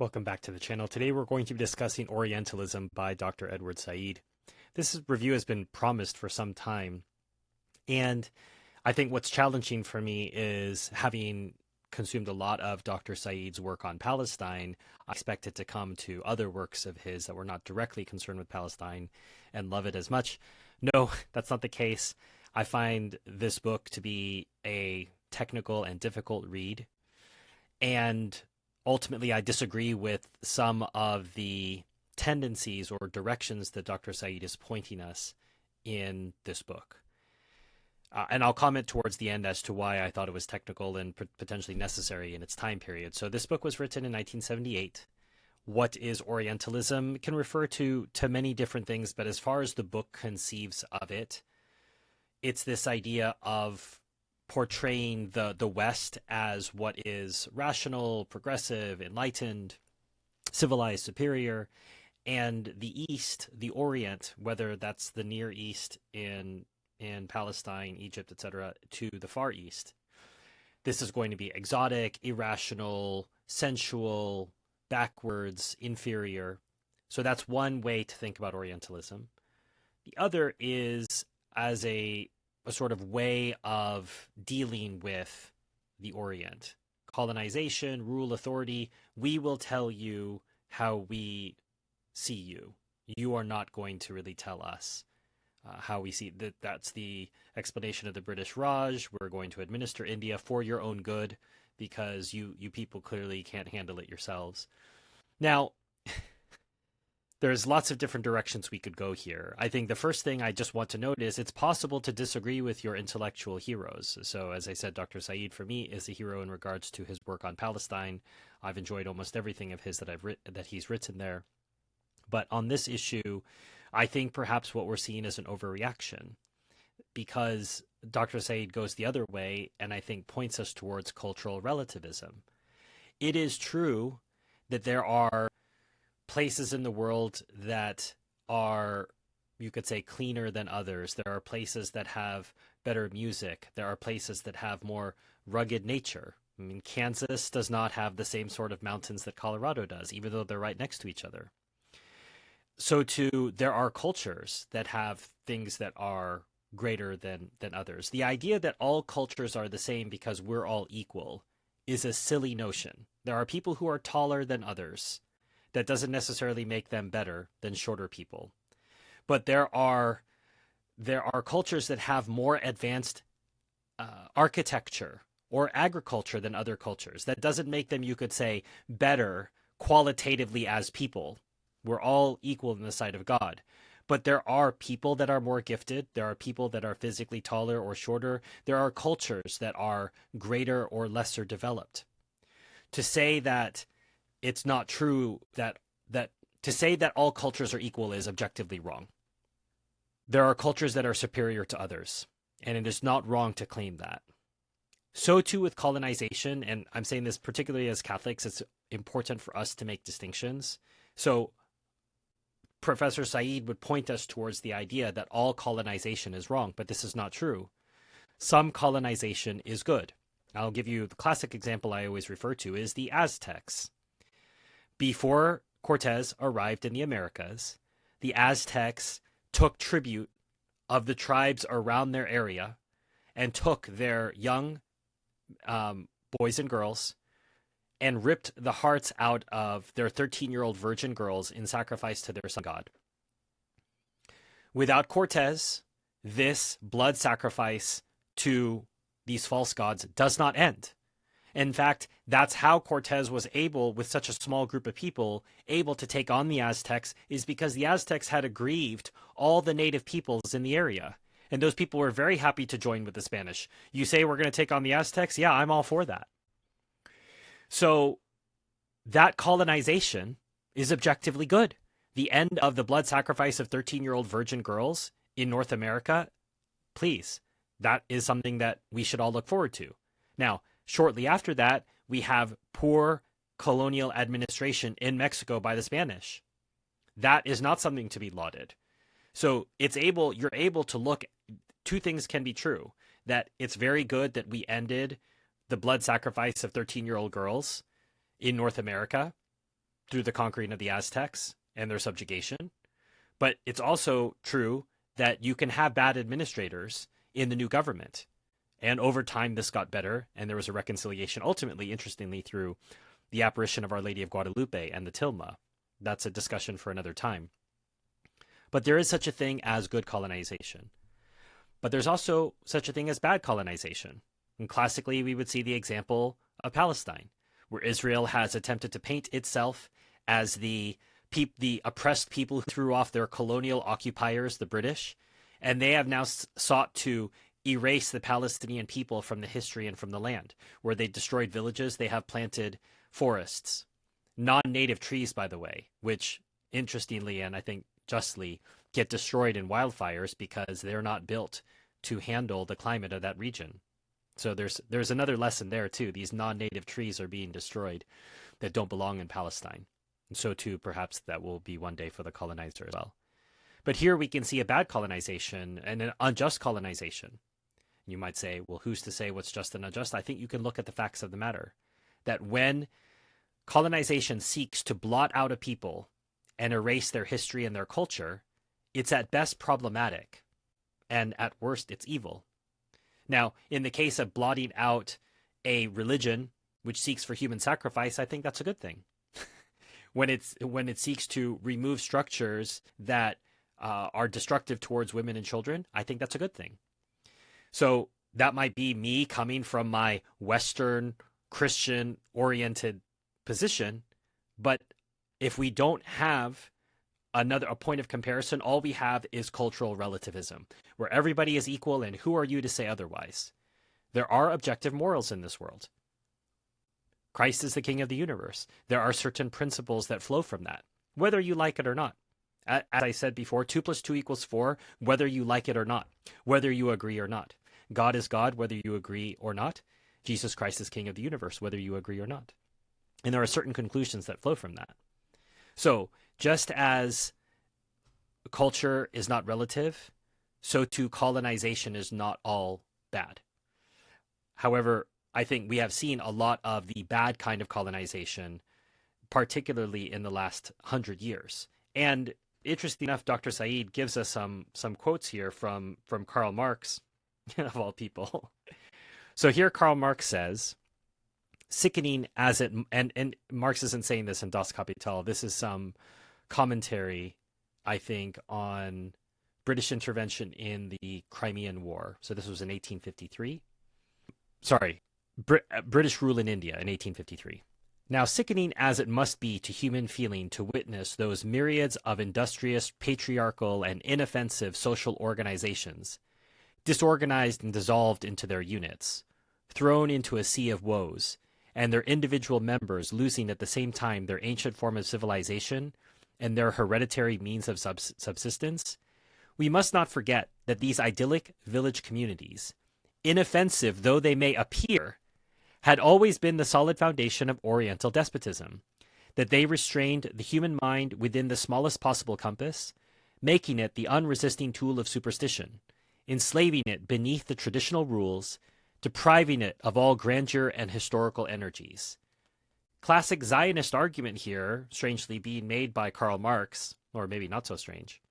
Welcome back to the channel. Today we're going to be discussing Orientalism by Dr. Edward Said. This review has been promised for some time, and I think what's challenging for me is, having consumed a lot of Dr. Said's work on Palestine, I expected to come to other works of his that were not directly concerned with Palestine and love it as much. No, that's not the case. I find this book to be a technical and difficult read, and ultimately, I disagree with some of the tendencies or directions that Dr. Said is pointing us in this book. And I'll comment towards the end as to why I thought it was technical and potentially necessary in its time period. So this book was written in 1978. What is Orientalism can refer to many different things, but as far as the book conceives of it, it's this idea of portraying the West as what is rational, progressive, enlightened, civilized, superior, and the East, the Orient, whether that's the Near East in Palestine, Egypt, etc., to the Far East. This is going to be exotic, irrational, sensual, backwards, inferior. So that's one way to think about Orientalism. The other is as a sort of way of dealing with the Orient. Colonization, rule, authority. We will tell you how we see you. You are not going to really tell us how we see that. That's the explanation of the British Raj. We're going to administer India for your own good because you people clearly can't handle it yourselves. Now, there's lots of different directions we could go here. I think the first thing I just want to note is it's possible to disagree with your intellectual heroes. So as I said, Dr. Said, for me, is a hero in regards to his work on Palestine. I've enjoyed almost everything of his that he's written there. But on this issue, I think perhaps what we're seeing is an overreaction, because Dr. Said goes the other way and I think points us towards cultural relativism. It is true that there are places in the world that are, you could say, cleaner than others. There are places that have better music. There are places that have more rugged nature. I mean, Kansas does not have the same sort of mountains that Colorado does, even though they're right next to each other. So too, there are cultures that have things that are greater than others. The idea that all cultures are the same because we're all equal is a silly notion. There are people who are taller than others. That doesn't necessarily make them better than shorter people. But there are cultures that have more advanced architecture or agriculture than other cultures. That doesn't make them, you could say, better qualitatively as people. We're all equal in the sight of God. But there are people that are more gifted. There are people that are physically taller or shorter. There are cultures that are greater or lesser developed. To say that it's not true that to say that all cultures are equal is objectively wrong. There are cultures that are superior to others, and it is not wrong to claim that. So too with colonization, and I'm saying this particularly as Catholics, it's important for us to make distinctions. So Professor Said would point us towards the idea that all colonization is wrong, but this is not true. Some colonization is good. I'll give you the classic example I always refer to is the Aztecs. Before Cortez arrived in the Americas, the Aztecs took tribute of the tribes around their area and took their young boys and girls and ripped the hearts out of their 13-year-old virgin girls in sacrifice to their sun god. Without Cortez, this blood sacrifice to these false gods does not end. In fact, that's how Cortez was able, with such a small group of people, able to take on the Aztecs, is because the Aztecs had aggrieved all the native peoples in the area. And those people were very happy to join with the Spanish. You say we're going to take on the Aztecs? Yeah, I'm all for that. So that colonization is objectively good. The end of the blood sacrifice of 13-year-old virgin girls in North America, please, that is something that we should all look forward to. Now, shortly after that, we have poor colonial administration in Mexico by the Spanish. That is not something to be lauded. So you're able to look, two things can be true. That it's very good that we ended the blood sacrifice of 13-year-old girls in North America. through the conquering of the Aztecs and their subjugation. But it's also true that you can have bad administrators in the new government. And over time, this got better, and there was a reconciliation, ultimately, interestingly, through the apparition of Our Lady of Guadalupe and the tilma. That's a discussion for another time. But there is such a thing as good colonization. But there's also such a thing as bad colonization. And classically, we would see the example of Palestine, where Israel has attempted to paint itself as the oppressed people who threw off their colonial occupiers, the British, and they have now sought to erase the Palestinian people from the history and from the land. Where they destroyed villages, they have planted forests, non-native trees, by the way, which interestingly, and I think justly, get destroyed in wildfires because they're not built to handle the climate of that region. So there's another lesson there too. These non-native trees are being destroyed that don't belong in Palestine. And so too, perhaps that will be one day for the colonizer as well. But here we can see a bad colonization and an unjust colonization. You might say, well, who's to say what's just and unjust? I think you can look at the facts of the matter. That when colonization seeks to blot out a people and erase their history and their culture, it's at best problematic, and at worst, it's evil. Now, in the case of blotting out a religion which seeks for human sacrifice, I think that's a good thing. When it seeks to remove structures that are destructive towards women and children, I think that's a good thing. So that might be me coming from my Western Christian-oriented position, but if we don't have a point of comparison, all we have is cultural relativism, where everybody is equal, and who are you to say otherwise? There are objective morals in this world. Christ is the King of the universe. There are certain principles that flow from that, whether you like it or not. As I said before, 2 + 2 = 4, whether you like it or not, whether you agree or not. God is God, whether you agree or not. Jesus Christ is King of the universe, whether you agree or not. And there are certain conclusions that flow from that. So just as culture is not relative, so too colonization is not all bad. However, I think we have seen a lot of the bad kind of colonization, particularly in the last 100 years. And interesting enough, Dr. Said gives us some quotes here from Karl Marx, of all people. So here Karl Marx says, sickening as it, and Marx isn't saying this in Das Kapital, this is some commentary, I think, on British intervention in the Crimean War. So this was in 1853. Sorry, British rule in India in 1853. Now, sickening as it must be to human feeling to witness those myriads of industrious, patriarchal, and inoffensive social organizations, disorganized and dissolved into their units, thrown into a sea of woes, and their individual members losing at the same time their ancient form of civilization and their hereditary means of subsistence, we must not forget that these idyllic village communities, inoffensive though they may appear, had always been the solid foundation of Oriental despotism, that they restrained the human mind within the smallest possible compass, making it the unresisting tool of superstition, enslaving it beneath the traditional rules, depriving it of all grandeur and historical energies. Classic Zionist argument here, strangely being made by Karl Marx, or maybe not so strange,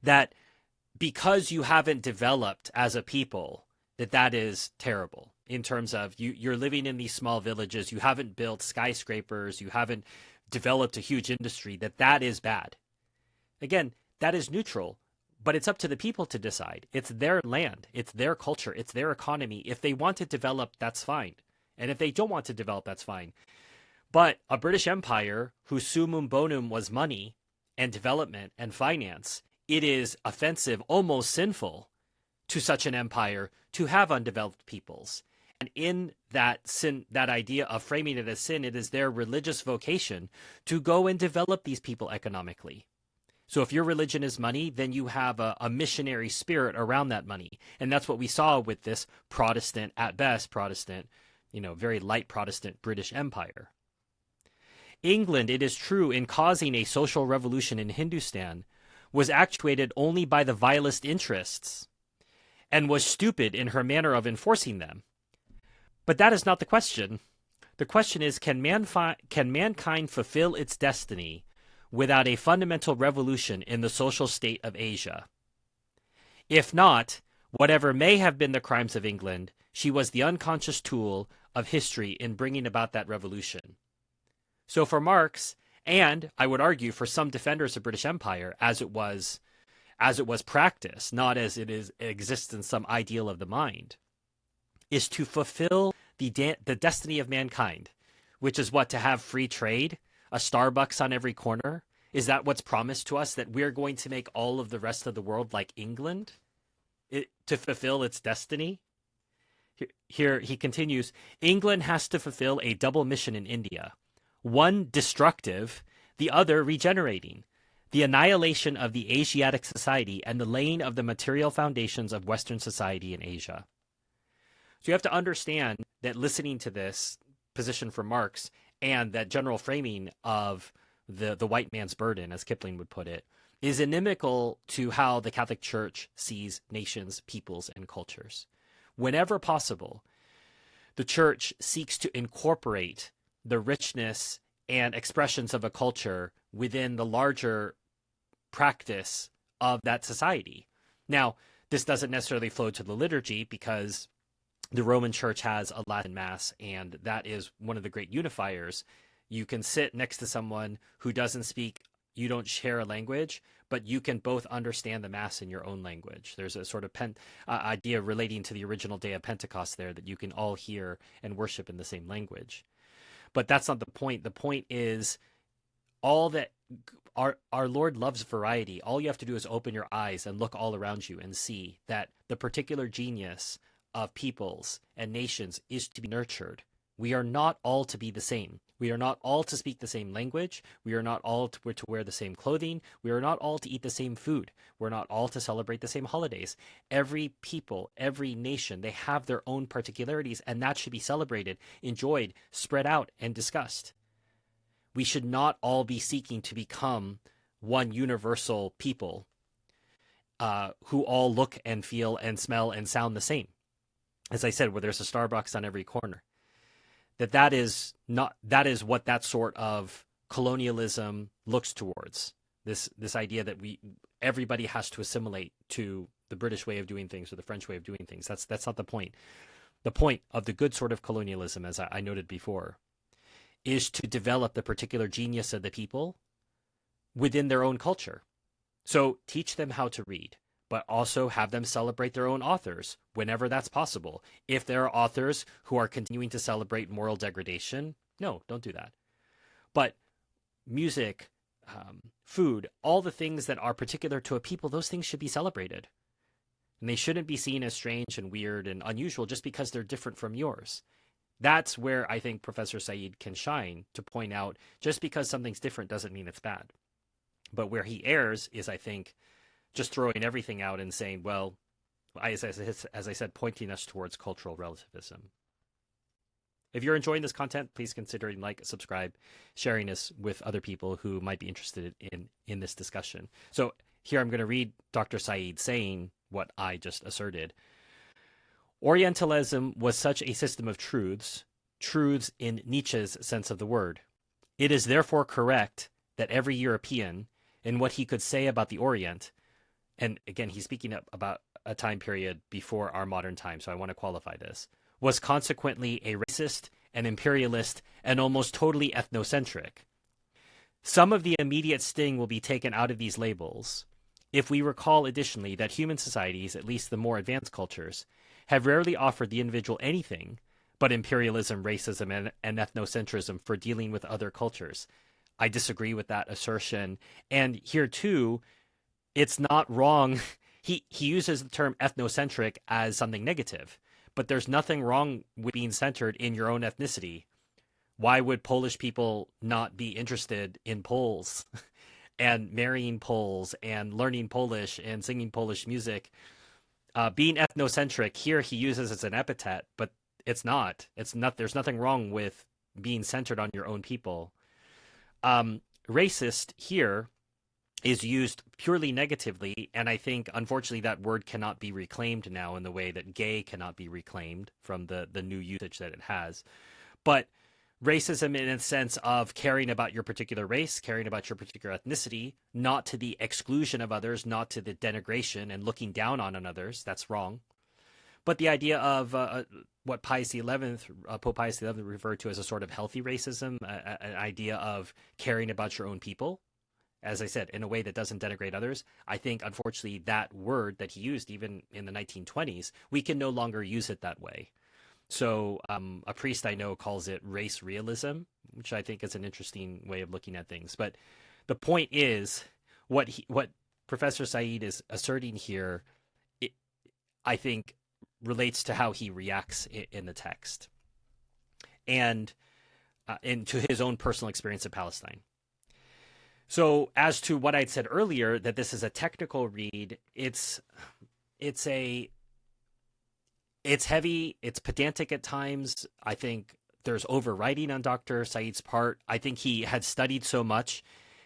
that because you haven't developed as a people, that is terrible in terms of you're living in these small villages, you haven't built skyscrapers, you haven't developed a huge industry, that is bad. Again, that is neutral, but it's up to the people to decide. It's their land, it's their culture, it's their economy. If they want to develop, that's fine. And if they don't want to develop, that's fine. But a British Empire whose summum bonum was money and development and finance, it is offensive, almost sinful to such an empire to have undeveloped peoples. And in that sin, that idea of framing it as sin, it is their religious vocation to go and develop these people economically. So if your religion is money, then you have a missionary spirit around that money. And that's what we saw with this Protestant, at best Protestant, very light Protestant British Empire. England, it is true, in causing a social revolution in Hindustan, was actuated only by the vilest interests and was stupid in her manner of enforcing them. But that is not the question. The question is, can mankind fulfill its destiny without a fundamental revolution in the social state of Asia? If not, whatever may have been the crimes of England, she was the unconscious tool of history in bringing about that revolution. So for Marx, and I would argue for some defenders of British Empire, as it was practiced, not as it exists in some ideal of the mind, is to fulfill the destiny of mankind, which is what? To have free trade, a Starbucks on every corner. Is that what's promised to us, that we're going to make all of the rest of the world like England to fulfill its destiny? Here he continues, England has to fulfill a double mission in India, one destructive, the other regenerating, the annihilation of the Asiatic society and the laying of the material foundations of Western society in Asia. So you have to understand that listening to this position from Marx and that general framing of the white man's burden, as Kipling would put it, is inimical to how the Catholic Church sees nations, peoples, and cultures. Whenever possible, the Church seeks to incorporate the richness and expressions of a culture within the larger practice of that society. Now, this doesn't necessarily flow to the liturgy because the Roman Church has a Latin Mass, and that is one of the great unifiers. You can sit next to someone who doesn't speak, you don't share a language, but you can both understand the Mass in your own language. There's a sort of idea relating to the original day of Pentecost there, that you can all hear and worship in the same language. But that's not the point. The point is all that our Lord loves variety. All you have to do is open your eyes and look all around you and see that the particular genius of peoples and nations is to be nurtured. We are not all to be the same. We are not all to speak the same language. We are not all to wear the same clothing. We are not all to eat the same food. We're not all to celebrate the same holidays. Every people, every nation, they have their own particularities, and that should be celebrated, enjoyed, spread out, and discussed. We should not all be seeking to become one universal people who all look and feel and smell and sound the same. As I said, where there's a Starbucks on every corner. That is what that sort of colonialism looks towards. This idea that everybody has to assimilate to the British way of doing things or the French way of doing things. That's not the point. The point of the good sort of colonialism, as I noted before, is to develop the particular genius of the people within their own culture. So teach them how to read, but also have them celebrate their own authors whenever that's possible. If there are authors who are continuing to celebrate moral degradation, no, don't do that. But music, food, all the things that are particular to a people, those things should be celebrated. And they shouldn't be seen as strange and weird and unusual just because they're different from yours. That's where I think Professor Said can shine, to point out just because something's different doesn't mean it's bad. But where he errs is, I think, just throwing everything out and saying, well, as I said, pointing us towards cultural relativism. If you're enjoying this content, please consider like, subscribe, sharing this with other people who might be interested in this discussion. So here I'm going to read Dr. Said saying what I just asserted. Orientalism was such a system of truths in Nietzsche's sense of the word. It is therefore correct that every European, in what he could say about the Orient, and again, he's speaking about a time period before our modern time, so I want to qualify this, was consequently a racist, an imperialist, and almost totally ethnocentric. Some of the immediate sting will be taken out of these labels if we recall additionally that human societies, at least the more advanced cultures, have rarely offered the individual anything but imperialism, racism, and ethnocentrism for dealing with other cultures. I disagree with that assertion. And here too, it's not wrong. He uses the term ethnocentric as something negative, but there's nothing wrong with being centered in your own ethnicity. Why would Polish people not be interested in Poles and marrying Poles and learning Polish and singing Polish music? Being ethnocentric here he uses as an epithet, but it's not. There's nothing wrong with being centered on your own people. Racist here is used purely negatively, and I think, unfortunately, that word cannot be reclaimed now in the way that gay cannot be reclaimed from the new usage that it has. But racism in a sense of caring about your particular race, caring about your particular ethnicity, not to the exclusion of others, not to the denigration and looking down on others. That's wrong. But the idea of what Pope Pius XI referred to as a sort of healthy racism, an idea of caring about your own people, as I said, in a way that doesn't denigrate others. I think, unfortunately, that word that he used even in the 1920s, we can no longer use it that way. So a priest I know calls it race realism, which I think is an interesting way of looking at things. But the point is, what Professor Said is asserting here, I think, relates to how he reacts in the text and to his own personal experience of Palestine. So as to what I'd said earlier, that this is a technical read, it's heavy, it's pedantic at times. I think there's overwriting on Dr. Said's part. I think he had studied so much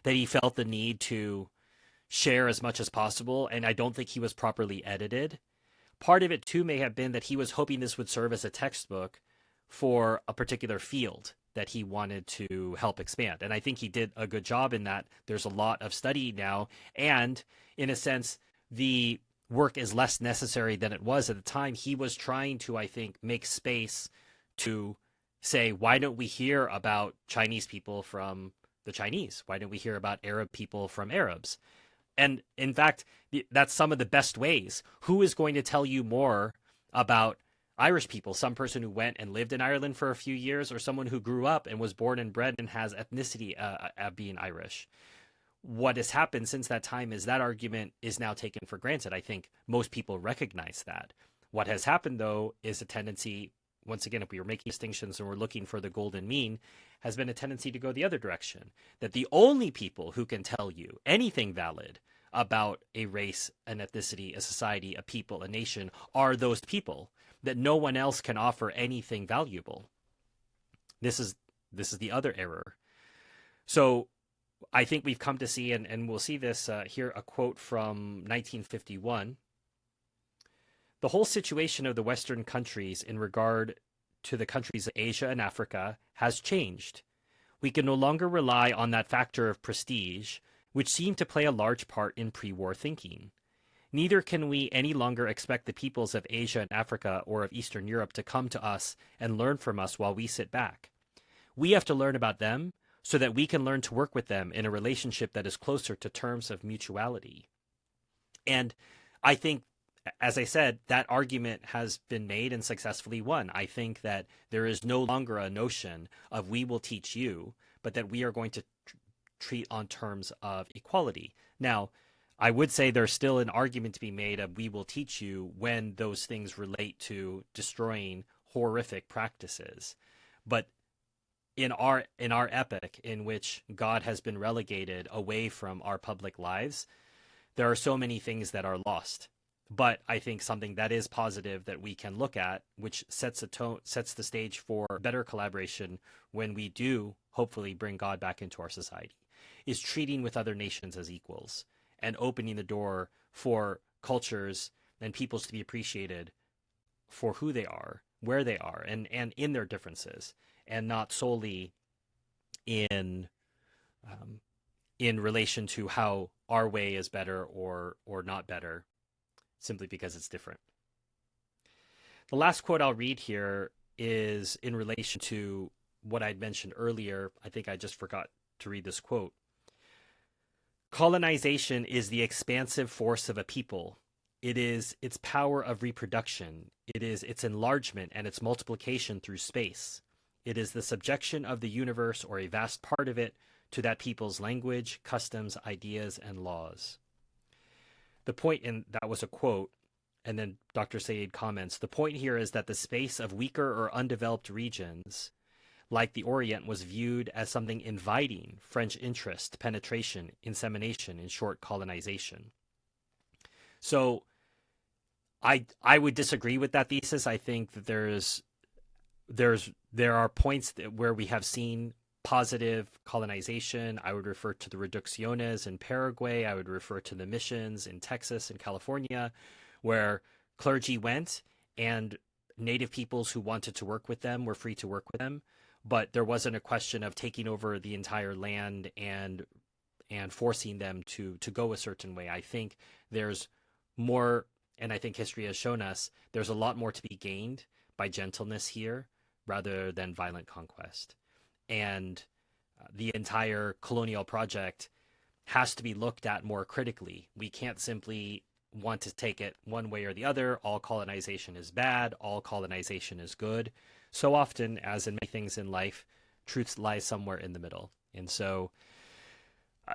that he felt the need to share as much as possible, and I don't think he was properly edited. Part of it, too, may have been that he was hoping this would serve as a textbook for a particular field that he wanted to help expand. And I think he did a good job in that. There's a lot of study now. And in a sense, the work is less necessary than it was at the time. He was trying to, I think, make space to say, why don't we hear about Chinese people from the Chinese? Why don't we hear about Arab people from Arabs? And in fact, that's some of the best ways. Who is going to tell you more about Irish people? Some person who went and lived in Ireland for a few years, or someone who grew up and was born and bred and has ethnicity being Irish. What has happened since that time is that argument is now taken for granted. I think most people recognize that. What has happened, though, is a tendency, once again, if we were making distinctions and we're looking for the golden mean, has been a tendency to go the other direction. That the only people who can tell you anything valid about a race, an ethnicity, a society, a people, a nation are those people, that no one else can offer anything valuable. This is the other error. So I think we've come to see, and we'll see this here, a quote from 1951. The whole situation of the Western countries in regard to the countries of Asia and Africa has changed. We can no longer rely on that factor of prestige, which seemed to play a large part in pre-war thinking. Neither can we any longer expect the peoples of Asia and Africa or of Eastern Europe to come to us and learn from us while we sit back. We have to learn about them so that we can learn to work with them in a relationship that is closer to terms of mutuality. And I think, as I said, that argument has been made and successfully won. I think that there is no longer a notion of we will teach you, but that we are going to treat on terms of equality. Now, I would say there's still an argument to be made of we will teach you when those things relate to destroying horrific practices. But in our epoch, in which God has been relegated away from our public lives, there are so many things that are lost. But I think something that is positive that we can look at, which sets a tone, sets the stage for better collaboration when we do hopefully bring God back into our society, is treating with other nations as equals and opening the door for cultures and peoples to be appreciated for who they are, where they are, and in their differences, and not solely in relation to how our way is better or not better, simply because it's different. The last quote I'll read here is in relation to what I'd mentioned earlier. I think I just forgot to read this quote. Colonization is the expansive force of a people. It is its power of reproduction. It is its enlargement and its multiplication through space. It is the subjection of the universe, or a vast part of it, to that people's language, customs, ideas, and laws. The point, and that was a quote, and then Dr. Said comments, the point here is that the space of weaker or undeveloped regions, like the Orient, was viewed as something inviting French interest, penetration, insemination, in short, colonization. So I would disagree with that thesis. I think that there are points where we have seen positive colonization. I would refer to the reducciones in Paraguay. I would refer to the missions in Texas and California, where clergy went and native peoples who wanted to work with them were free to work with them. but there wasn't a question of taking over the entire land and forcing them to go a certain way. I think there's more, and I think history has shown us there's a lot more to be gained by gentleness here rather than violent conquest. And the entire colonial project has to be looked at more critically. We can't simply want to take it one way or the other. All colonization is bad, all colonization is good. So often, as in many things in life, truth lies somewhere in the middle. And so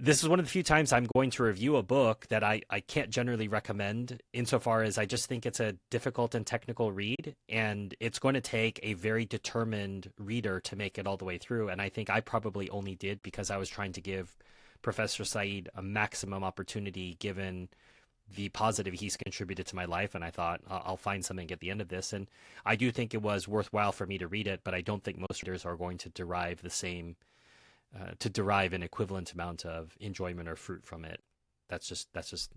this is one of the few times I'm going to review a book that I can't generally recommend, insofar as I just think it's a difficult and technical read, and it's going to take a very determined reader to make it all the way through. And I think I probably only did because I was trying to give Professor Said a maximum opportunity given the positive he's contributed to my life. And I thought, I'll find something at the end of this. And I do think it was worthwhile for me to read it, but I don't think most readers are going to derive the same to derive an equivalent amount of enjoyment or fruit from it. That's just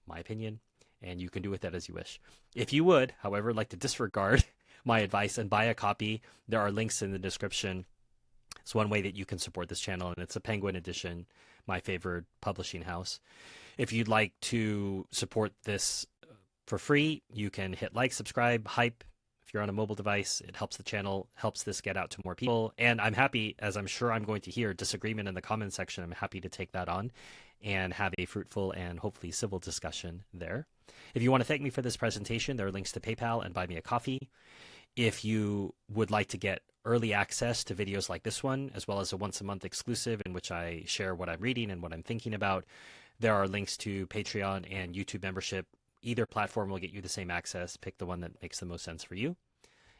my opinion, and you can do with that as you wish. If you would, however, like to disregard my advice and buy a copy, there are links in the description. It's one way that you can support this channel, and it's a Penguin edition, my favorite publishing house. If you'd like to support this for free, you can hit like, subscribe, hype. If you're on a mobile device, it helps the channel, helps this get out to more people. And I'm happy, as I'm sure I'm going to hear disagreement in the comment section, I'm happy to take that on and have a fruitful and hopefully civil discussion there. If you want to thank me for this presentation, there are links to PayPal and Buy Me a Coffee. If you would like to get early access to videos like this one, as well as a once-a-month exclusive in which I share what I'm reading and what I'm thinking about, there are links to Patreon and YouTube membership. Either platform will get you the same access. Pick the one that makes the most sense for you.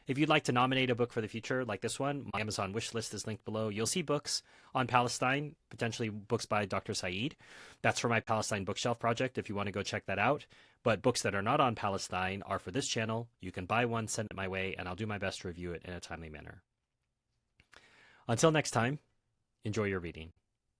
If you'd like to nominate a book for the future, like this one, my Amazon wish list is linked below. You'll see books on Palestine, potentially books by Dr. Said. That's for my Palestine bookshelf project, if you want to go check that out. But books that are not on Palestine are for this channel. You can buy one, send it my way, and I'll do my best to review it in a timely manner. Until next time, enjoy your reading.